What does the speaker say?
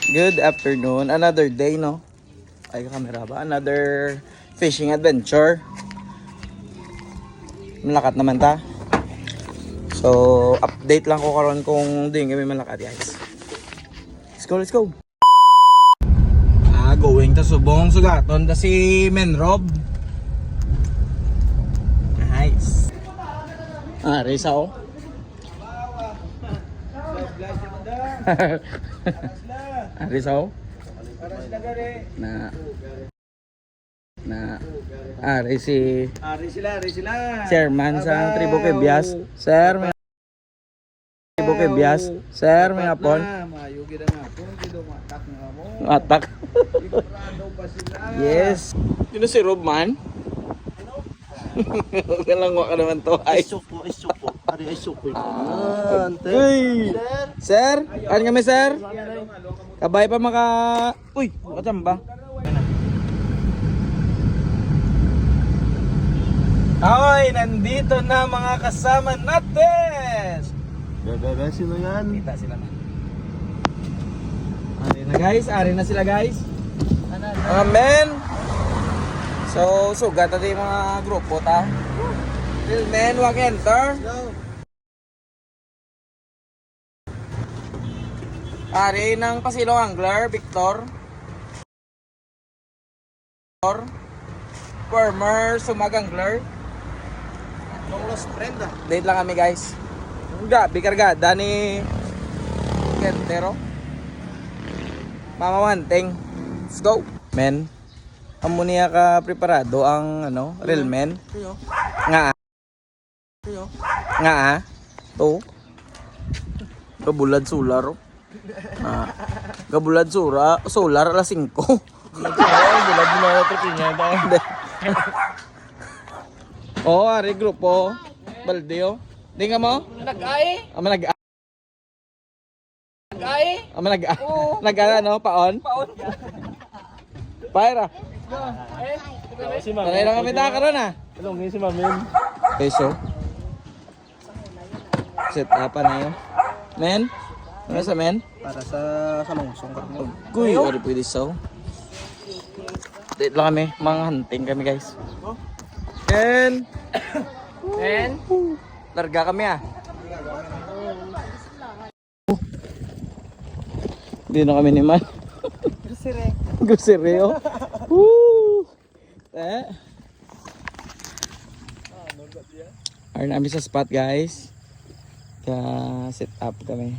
Good afternoon. Another day, no? Ay, kamera ba? Another fishing adventure. Malakat naman ta. So, update lang ko karon kung di kami malakat, guys. Let's go. Going to Subong Sugaton. Ta si Menrob. Nice. Risa oh. Arisaw na ari sila chairman sa Tribo Kebias sir may Tribo Kebias sir may hapon atak yes yun si Rob man kalangwa ka naman to ay Isupo. Ari isupo. Uy! Sir? Ano kami, sir? Kabay pa maka... Uy! Makachamba. Hoy! Nandito na mga kasama natin! Bebe, sino yan? Kita sila man. Ari na sila guys. Mga men! So, sugat natin yung mga grupo ta. Till men, wag enter. Ari ng Pasilong Angler, Victor. Former Sumag Angler. Los Prenda. Date lang kami guys. Grabe kargada ni Kentero. Mama Wanteng. Let's go. Men, amo niya ka preparado ang real men. Nga. To. Kabulad solar. Kabulad solar alas 5. Bulad na tripinya ba? Oh, ari grupo. Balde oh. Di nga mo? Nag-ay? Ama nag Nag-ay? Ama nag ano paon? Paon? Paira. Si Ma'am. Tagay lang kami ta karon ah. Tulungin si Ma'am. Peso. Set up na yun. Men? Ano sa men? Para sa kalungsong karne. Kuy, ari pwede saw. Date lang kami, mga hunting kami guys. And larga kami ah. Hindi na kami ni man. Grocery oh. Woo! Ari namin sa spot guys. Kaya set up kami.